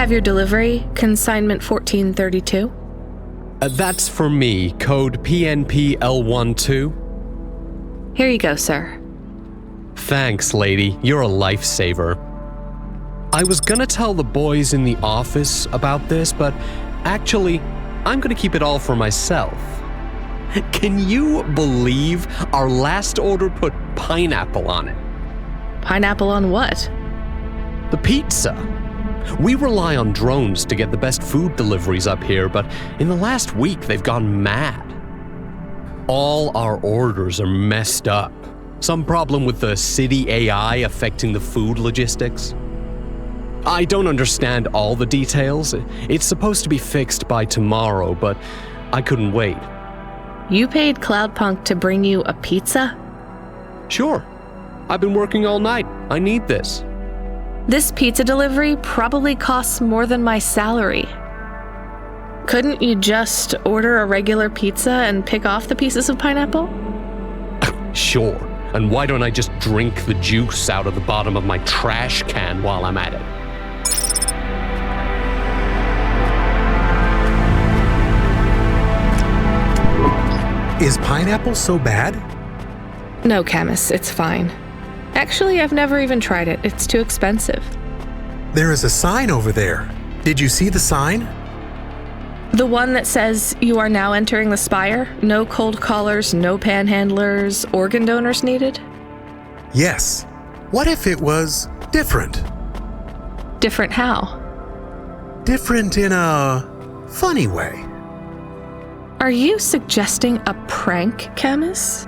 have your delivery, consignment 1432. That's for me, code PNPL12. Here you go, sir. Thanks, lady. You're a lifesaver. I was gonna tell the boys in the office about this, but actually, I'm gonna keep it all for myself. Can you believe our last order put pineapple on it? Pineapple on what? The pizza. We rely on drones to get the best food deliveries up here, but in the last week they've gone mad. All our orders are messed up. Some problem with the city AI affecting the food logistics. I don't understand all the details. It's supposed to be fixed by tomorrow, but I couldn't wait. You paid Cloudpunk to bring you a pizza? Sure. I've been working all night. I need this. This pizza delivery probably costs more than my salary. Couldn't you just order a regular pizza and pick off the pieces of pineapple? Sure. And why don't I just drink the juice out of the bottom of my trash can while I'm at it? Is pineapple so bad? No, Camus, it's fine. Actually, I've never even tried it. It's too expensive. There is a sign over there. Did you see the sign? The one that says you are now entering the Spire? No cold callers, no panhandlers, organ donors needed? Yes. What if it was different? Different how? Different in a funny way. Are you suggesting a prank, Camus?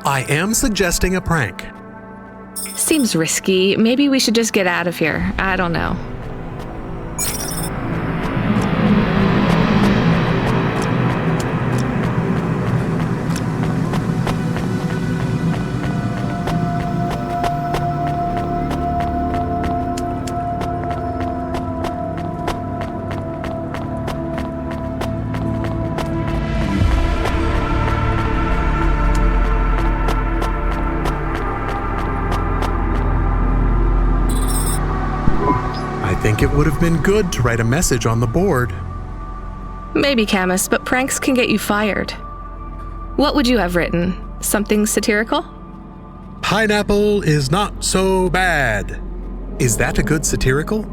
I am suggesting a prank. Seems risky. Maybe we should just get out of here. I don't know. I think it would have been good to write a message on the board. Maybe, Camus, but pranks can get you fired. What would you have written? Something satirical? Pineapple is not so bad. Is that a good satirical?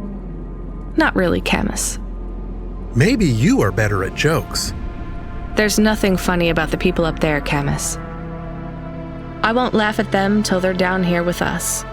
Not really, Camus. Maybe you are better at jokes. There's nothing funny about the people up there, Camus. I won't laugh at them till they're down here with us.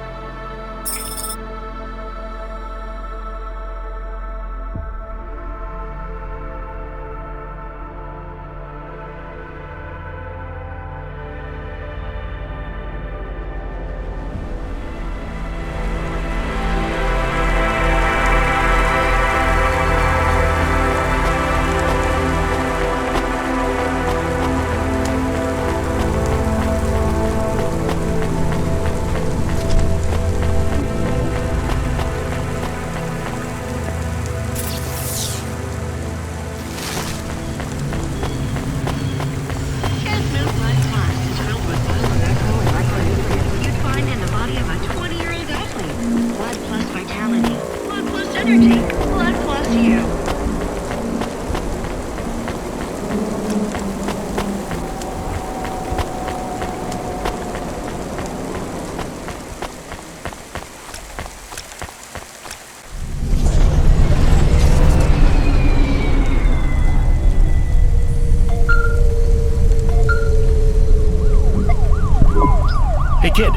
Hey kid,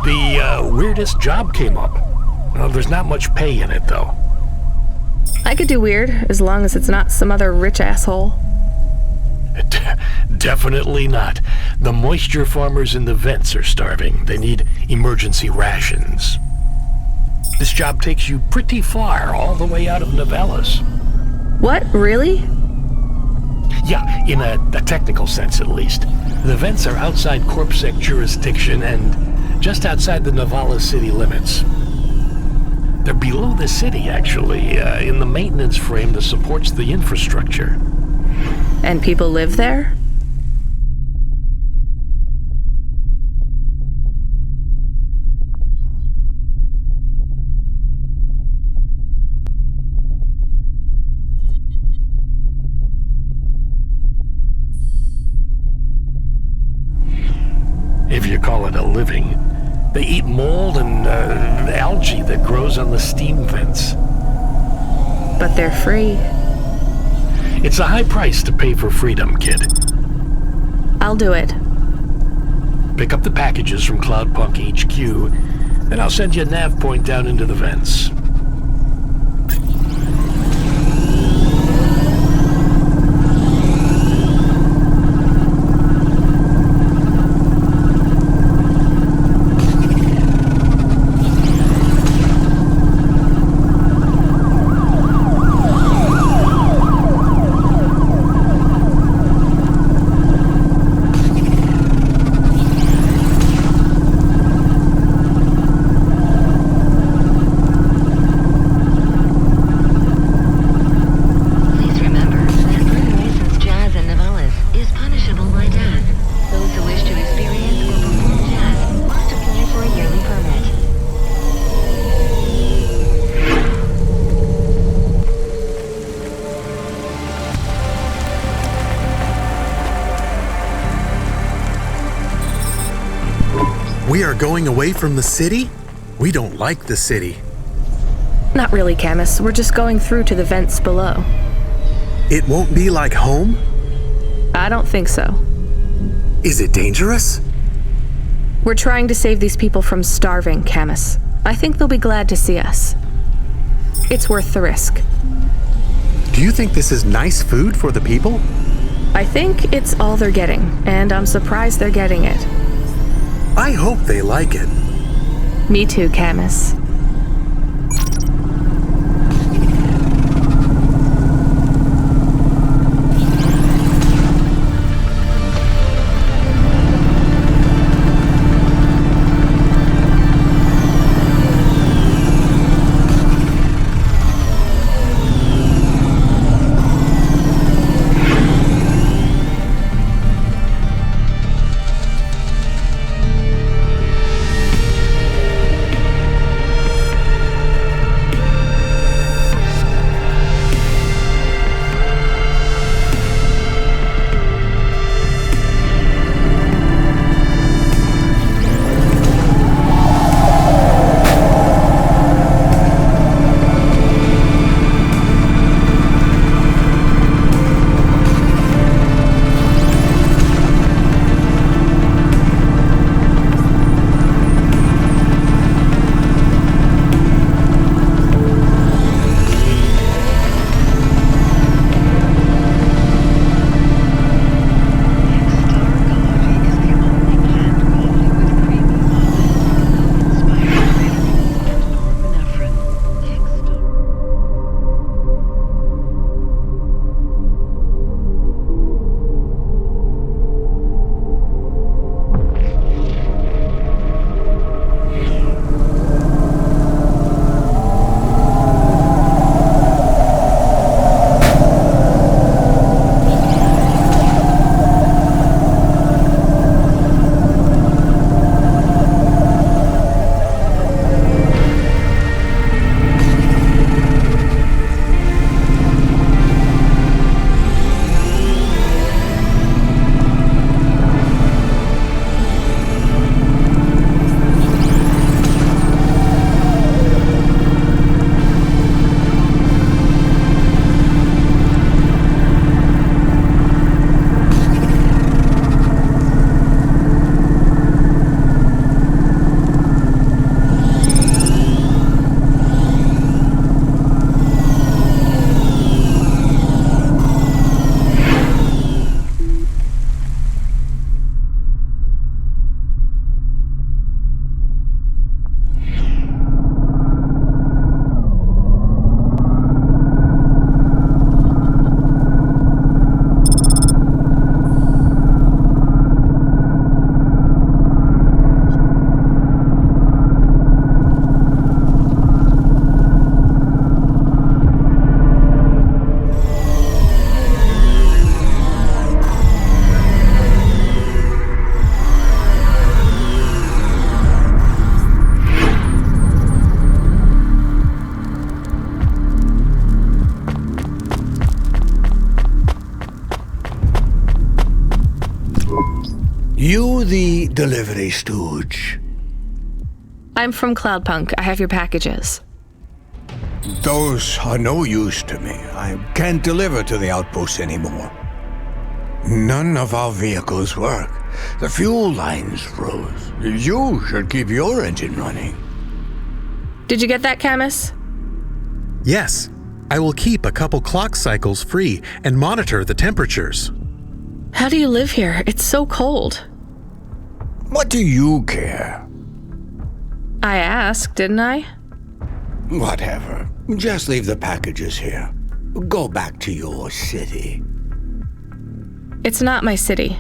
the weirdest job came up. Well, there's not much pay in it though. I could do weird, as long as it's not some other rich asshole. Definitely not. The moisture farmers in the vents are starving. They need emergency rations. This job takes you pretty far, all the way out of Nivalis. What, really? Yeah, in a technical sense at least. The vents are outside CorpSec jurisdiction and just outside the Nivalis city limits. They're below the city, actually, in the maintenance frame that supports the infrastructure. And people live there? algae that grows on the steam vents. But they're free. It's a high price to pay for freedom, kid. I'll do it. Pick up the packages from Cloudpunk HQ, and I'll send you a nav point down into the vents. We are going away from the city? We don't like the city. Not really, Camus. We're just going through to the vents below. It won't be like home? I don't think so. Is it dangerous? We're trying to save these people from starving, Camus. I think they'll be glad to see us. It's worth the risk. Do you think this is nice food for the people? I think it's all they're getting, and I'm surprised they're getting it. I hope they like it. Me too, Camus. You the delivery stooge? I'm from Cloudpunk. I have your packages. Those are no use to me. I can't deliver to the outpost anymore. None of our vehicles work. The fuel lines froze. You should keep your engine running. Did you get that, Camus? Yes, I will keep a couple clock cycles free and monitor the temperatures. How do you live here? It's so cold. What do you care? I asked, didn't I? Whatever. Just leave the packages here. Go back to your city. It's not my city.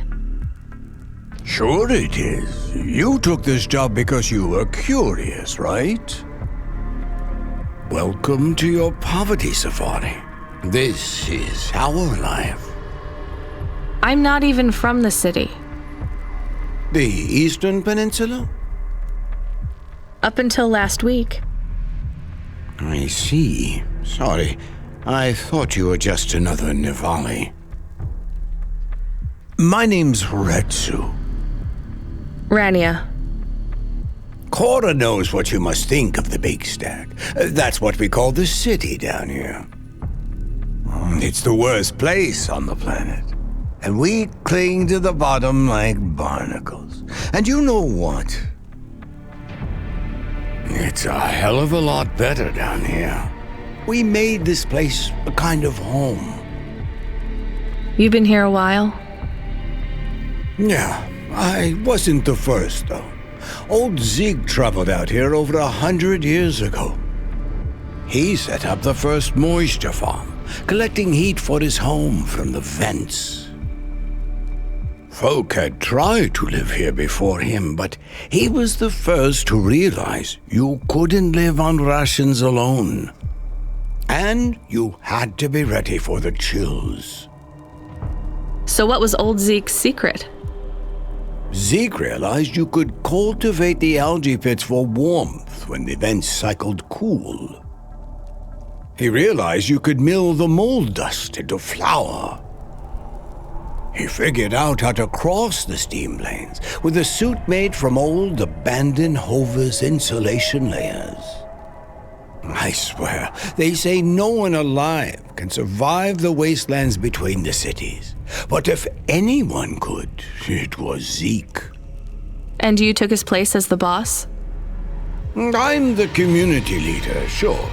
Sure it is. You took this job because you were curious, right? Welcome to your poverty safari. This is our life. I'm not even from the city. The Eastern Peninsula? Up until last week. I see. Sorry. I thought you were just another Nivali. My name's Retsu. Rania. Cora knows what you must think of the big stack. That's what we call the city down here. It's the worst place on the planet. And we cling to the bottom like barnacles. And you know what? It's a hell of a lot better down here. We made this place a kind of home. You've been here a while? Yeah, I wasn't the first, though. Old Zeke traveled out here over 100 years ago. He set up the first moisture farm, collecting heat for his home from the vents. Folk had tried to live here before him, but he was the first to realize you couldn't live on rations alone. And you had to be ready for the chills. So what was old Zeke's secret? Zeke realized you could cultivate the algae pits for warmth when the vents cycled cool. He realized you could mill the mold dust into flour. He figured out how to cross the steam lanes with a suit made from old abandoned Hover's insulation layers. I swear, they say no one alive can survive the wastelands between the cities. But if anyone could, it was Zeke. And you took his place as the boss? I'm the community leader, sure.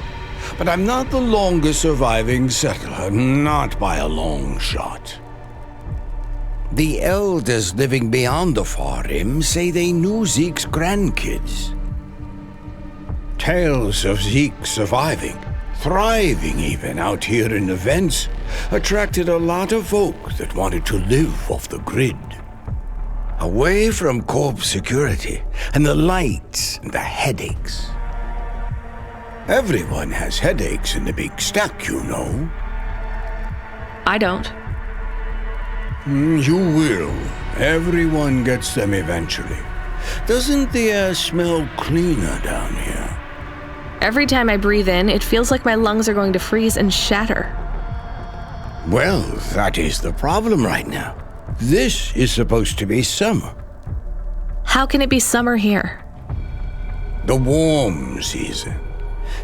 But I'm not the longest surviving settler, not by a long shot. The elders living beyond the far rim say they knew Zeke's grandkids. Tales of Zeke surviving, thriving even out here in the vents, attracted a lot of folk that wanted to live off the grid. Away from corp security and the lights and the headaches. Everyone has headaches in the big stack, you know. I don't. You will. Everyone gets them eventually. Doesn't the air smell cleaner down here? Every time I breathe in, it feels like my lungs are going to freeze and shatter. Well, that is the problem right now. This is supposed to be summer. How can it be summer here? The warm season.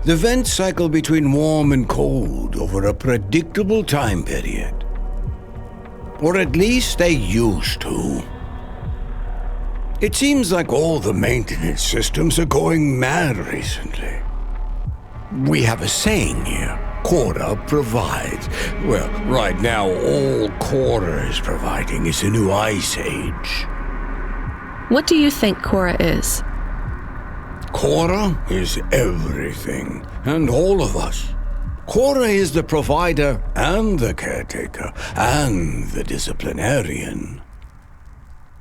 The vents cycle between warm and cold over a predictable time period. Or at least they used to. It seems like all the maintenance systems are going mad recently. We have a saying here, Cora provides. Well, right now all Cora is providing is a new ice age. What do you think Cora is? Cora is everything, and all of us. Cora is the provider and the caretaker and the disciplinarian.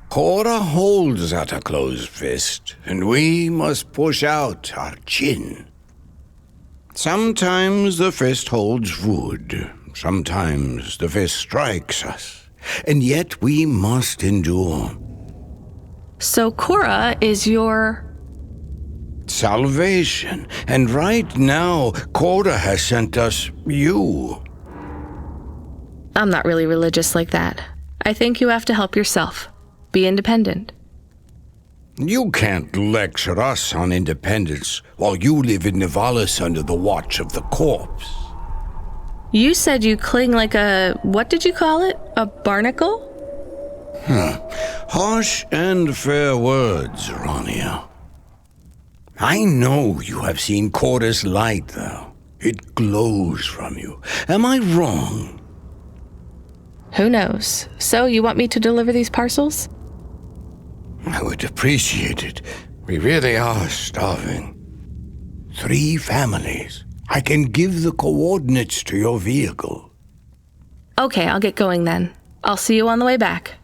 Cora holds out a closed fist, and we must push out our chin. Sometimes the fist holds wood, sometimes the fist strikes us, and yet we must endure. So Cora is your... salvation, and right now, Cora has sent us you. I'm not really religious like that. I think you have to help yourself. Be independent. You can't lecture us on independence while you live in Nivalis under the watch of the corpse. You said you cling like a, what did you call it? A barnacle? Harsh and fair words, Rania. I know you have seen Corda's light, though. It glows from you. Am I wrong? Who knows? So you want me to deliver these parcels? I would appreciate it. We really are starving. 3 families. I can give the coordinates to your vehicle. Okay, I'll get going then. I'll see you on the way back.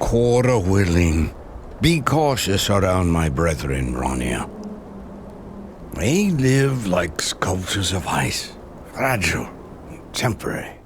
Corda willing. Be cautious around my brethren, Rania. They live like sculptures of ice, fragile, temporary.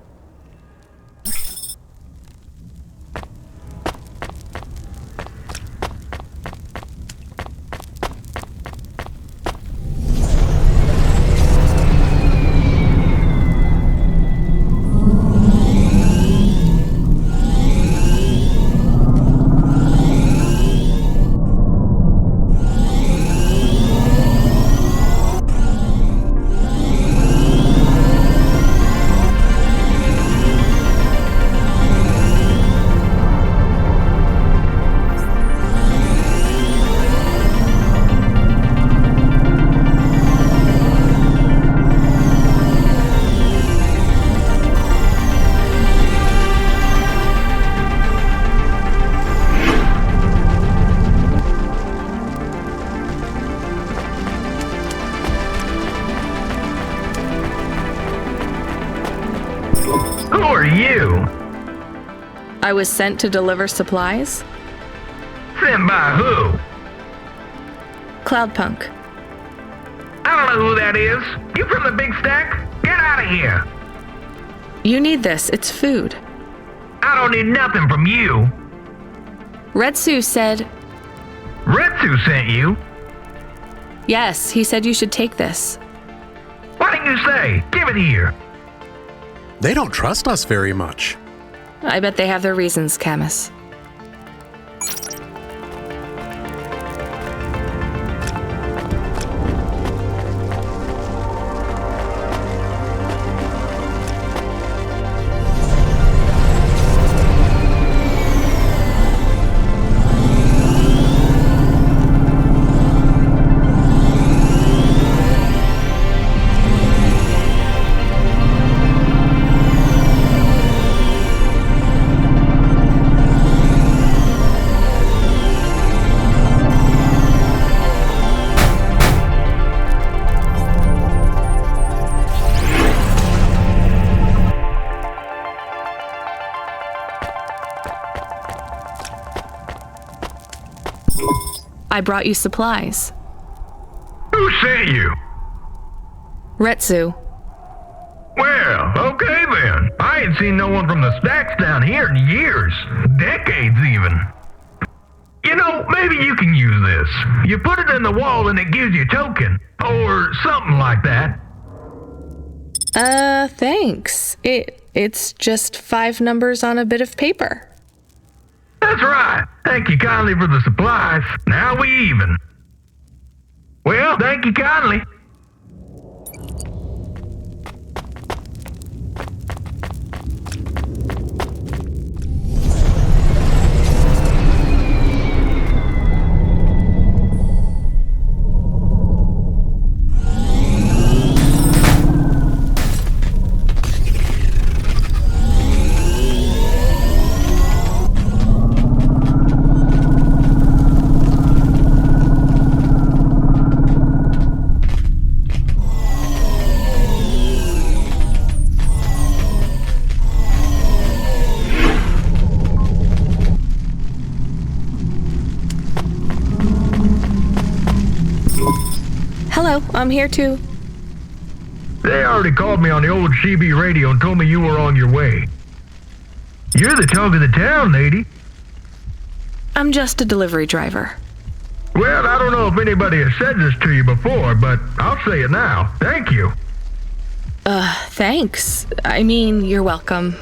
I was sent to deliver supplies? Sent by who? Cloudpunk. I don't know who that is. You from the big stack? Get out of here. You need this. It's food. I don't need nothing from you. Retsu said... Retsu sent you? Yes, he said you should take this. What did you say? Give it here. They don't trust us very much. I bet they have their reasons, Camus. I brought you supplies. Who sent you? Retsu. Well, okay then. I ain't seen no one from the stacks down here in years. Decades even. You know, maybe you can use this. You put it in the wall and it gives you a token. Or something like that. Thanks. It's just 5 numbers on a bit of paper. That's right. Thank you kindly for the supplies. Now we even. Well, thank you kindly. Hello, I'm here too. They already called me on the old CB radio and told me you were on your way. You're the talk of the town, lady. I'm just a delivery driver. Well, I don't know if anybody has said this to you before, but I'll say it now. Thank you. Thanks. I mean, you're welcome.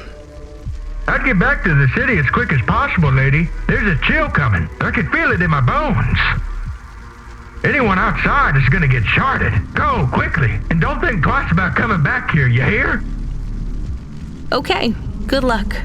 I'd get back to the city as quick as possible, lady. There's a chill coming. I can feel it in my bones. Anyone outside is gonna get charted. Go, quickly, and don't think twice about coming back here, you hear? Okay, good luck.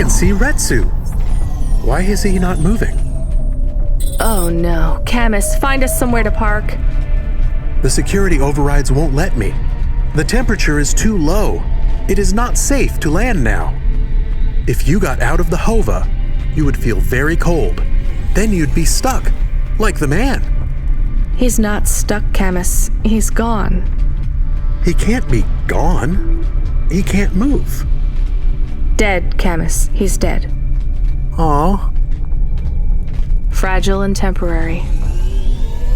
See Retsu. Why is he not moving? Oh no, Camus, find us somewhere to park. The security overrides won't let me. The temperature is too low. It is not safe to land now. If you got out of the Hova, you would feel very cold. Then you'd be stuck, like the man. He's not stuck, Camus. He's gone. He can't be gone. He can't move. Dead, Camus. He's dead. Aw. Fragile and temporary.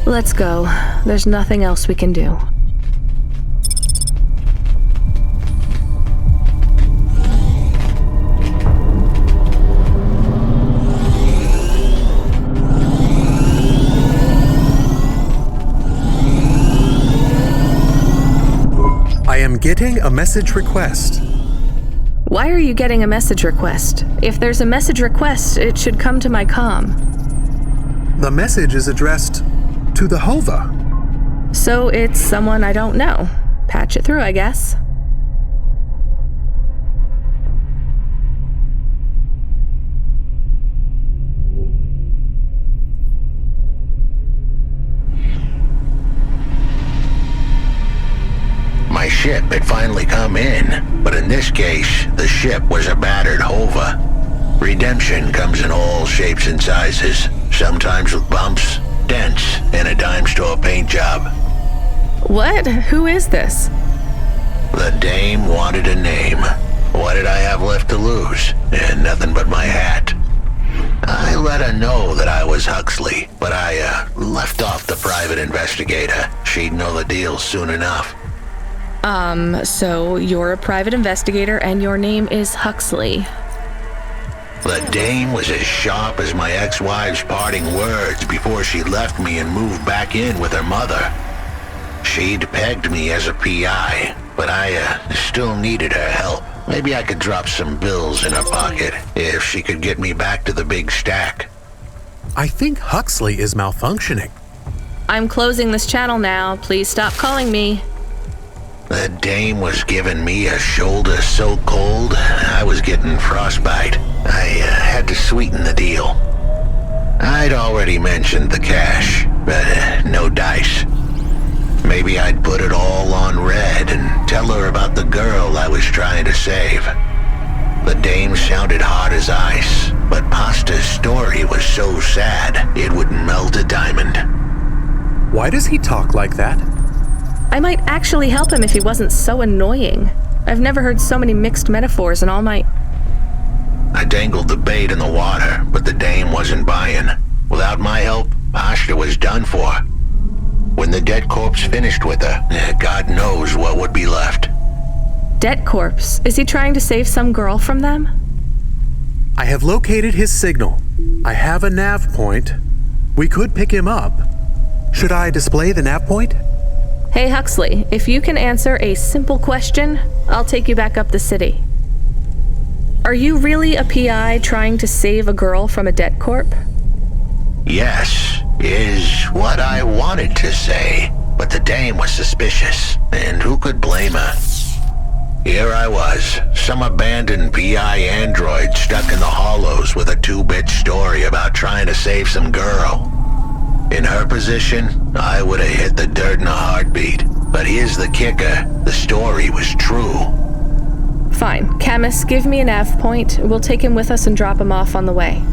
Let's go. There's nothing else we can do. I am getting a message request. Why are you getting a message request? If there's a message request, it should come to my comm. The message is addressed to the Hova. So it's someone I don't know. Patch it through, I guess. My ship had finally come in, but in this case, the ship was a battered Hova. Redemption comes in all shapes and sizes, sometimes with bumps, dents, and a dime store paint job. What? Who is this? The dame wanted a name. What did I have left to lose? And nothing but my hat. I let her know that I was Huxley, but I left off the private investigator. She'd know the deal soon enough. So you're a private investigator and your name is Huxley. The dame was as sharp as my ex-wife's parting words before she left me and moved back in with her mother. She'd pegged me as a PI, but I still needed her help. Maybe I could drop some bills in her pocket if she could get me back to the big stack. I think Huxley is malfunctioning. I'm closing this channel now. Please stop calling me. The dame was giving me a shoulder so cold, I was getting frostbite. I had to sweeten the deal. I'd already mentioned the cash, but no dice. Maybe I'd put it all on red and tell her about the girl I was trying to save. The dame sounded hard as ice, but Pasta's story was so sad it would melt a diamond. Why does he talk like that? I might actually help him if he wasn't so annoying. I've never heard so many mixed metaphors in all my... I dangled the bait in the water, but the dame wasn't buying. Without my help, Pasta was done for. When the dead corpse finished with her, God knows what would be left. Debt corpse. Is he trying to save some girl from them? I have located his signal. I have a nav point. We could pick him up. Should I display the nav point? Hey Huxley, if you can answer a simple question, I'll take you back up the city. Are you really a PI trying to save a girl from a debt corp? Yes, is what I wanted to say, but the dame was suspicious, and who could blame her? Here I was, some abandoned PI android stuck in the hollows with a 2-bit story about trying to save some girl. In her position, I would have hit the dirt in a heartbeat. But here's the kicker, the story was true. Fine. Camus, give me a nav point. We'll take him with us and drop him off on the way.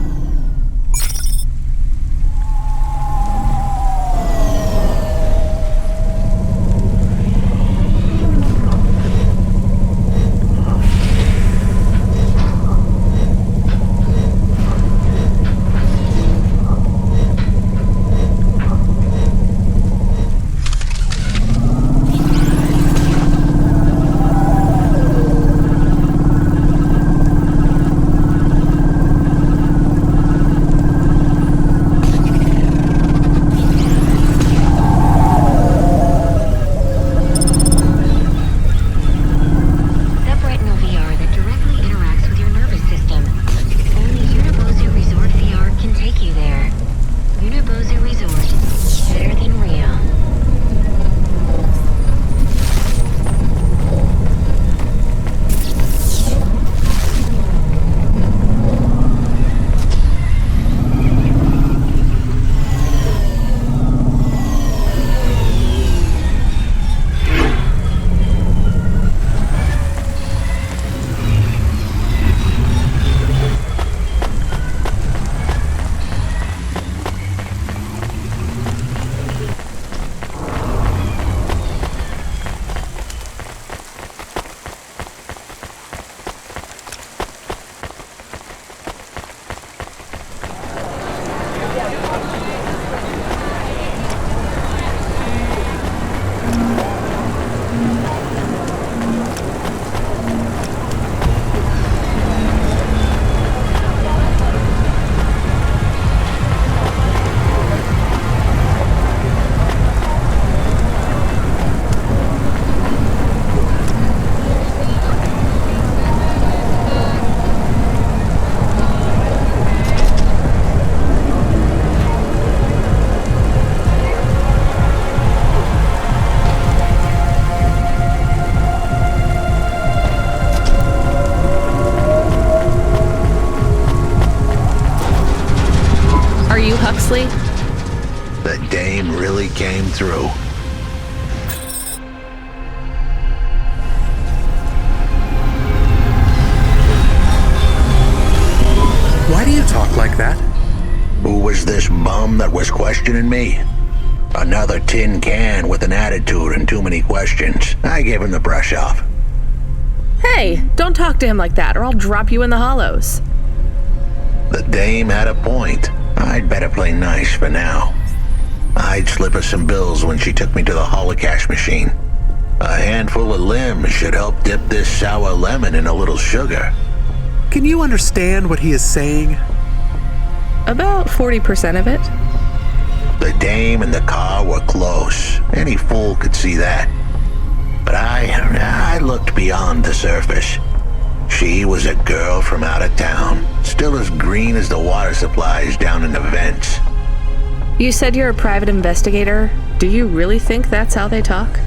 Huxley? The dame really came through. Why do you talk like that? Who was this bum that was questioning me? Another tin can with an attitude and too many questions. I gave him the brush off. Hey, don't talk to him like that or I'll drop you in the hollows. The dame had a point. I'd better play nice for now. I'd slip her some bills when she took me to the holocaust machine. A handful of limbs should help dip this sour lemon in a little sugar. Can you understand what he is saying? About 40% of it. The dame and the car were close. Any fool could see that. But I looked beyond the surface. She was a girl from out of town, still as green as the water supplies down in the vents. You said you're a private investigator. Do you really think that's how they talk?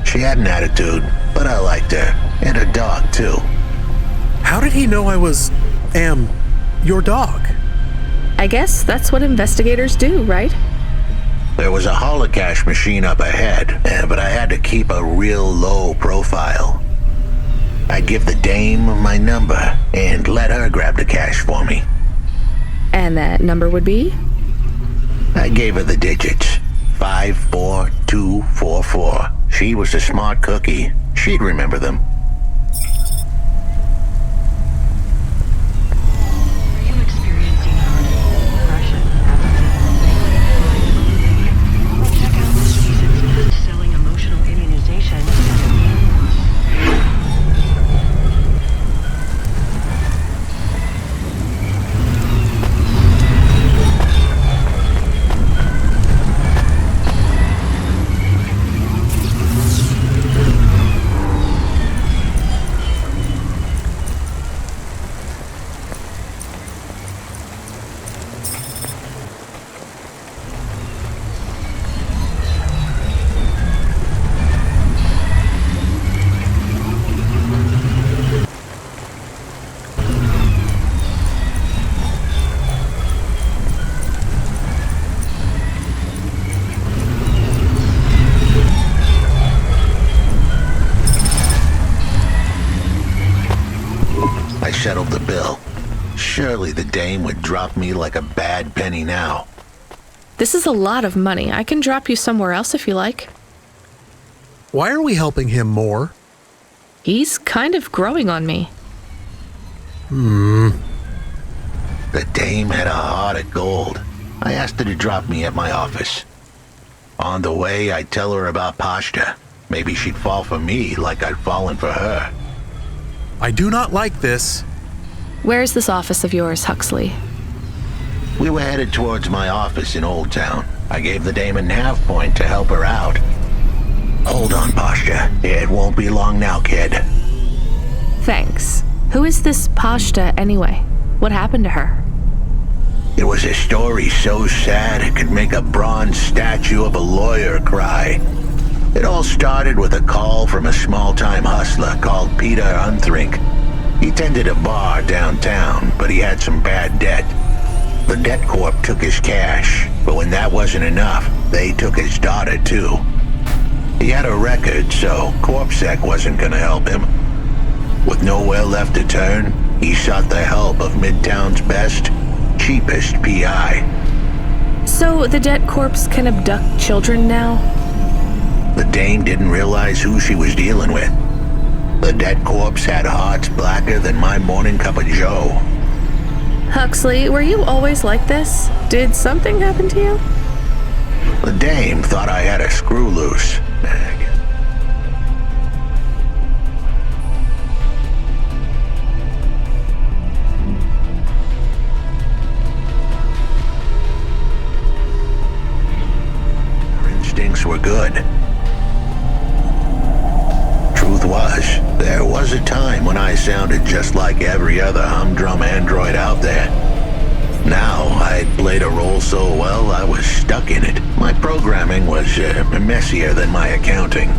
She had an attitude, but I liked her. And a dog, too. How did he know I was, your dog? I guess that's what investigators do, right? There was a holocaust machine up ahead, but I had to keep a real low profile. I'd give the dame my number and let her grab the cash for me. And that number would be? I gave her the digits. 54244. She was a smart cookie. She'd remember them. settled the bill. Surely the dame would drop me like a bad penny now. This is a lot of money. I can drop you somewhere else if you like. Why are we helping him more? He's kind of growing on me. The dame had a heart of gold. I asked her to drop me at my office. On the way, I'd tell her about Pashta. Maybe she'd fall for me like I'd fallen for her. I do not like this. Where's this office of yours, Huxley? We were headed towards my office in Old Town. I gave the dame a nav point to help her out. Hold on, Pashta. It won't be long now, kid. Thanks. Who is this Pashta anyway? What happened to her? It was a story so sad it could make a bronze statue of a lawyer cry. It all started with a call from a small-time hustler called Peter Unthrink. He tended a bar downtown, but he had some bad debt. The debt corp took his cash, but when that wasn't enough, they took his daughter too. He had a record, so CorpSec wasn't gonna help him. With nowhere left to turn, he sought the help of Midtown's best, cheapest PI. So the debt corpse can abduct children now? The dame didn't realize who she was dealing with. The debt corpse had hearts blacker than my morning cup of joe. Huxley, were you always like this? Did something happen to you? The dame thought I had a screw loose. Her instincts were good. Truth was, there was a time when I sounded just like every other humdrum android out there. Now, I'd played a role so well, I was stuck in it. My programming was messier than my accounting.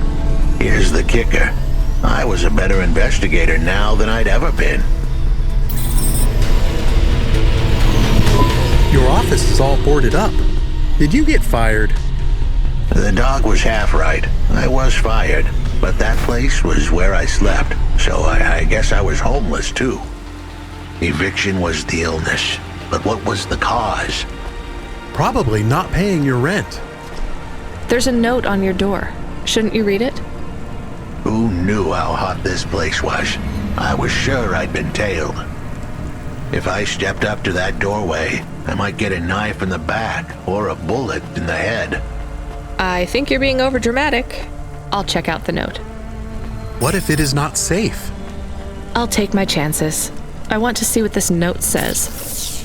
Here's the kicker. I was a better investigator now than I'd ever been. Your office is all boarded up. Did you get fired? The dog was half right. I was fired, but that place was where I slept, so I guess I was homeless too. Eviction was the illness, but what was the cause? Probably not paying your rent. There's a note on your door. Shouldn't you read it? Who knew how hot this place was? I was sure I'd been tailed. If I stepped up to that doorway, I might get a knife in the back or a bullet in the head. I think you're being overdramatic. I'll check out the note. What if it is not safe? I'll take my chances. I want to see what this note says.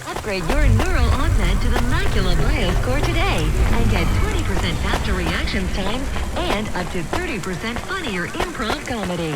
Upgrade your neural augment to the Macula BIOS core today and get 20% faster reaction times and up to 30% funnier improv comedy.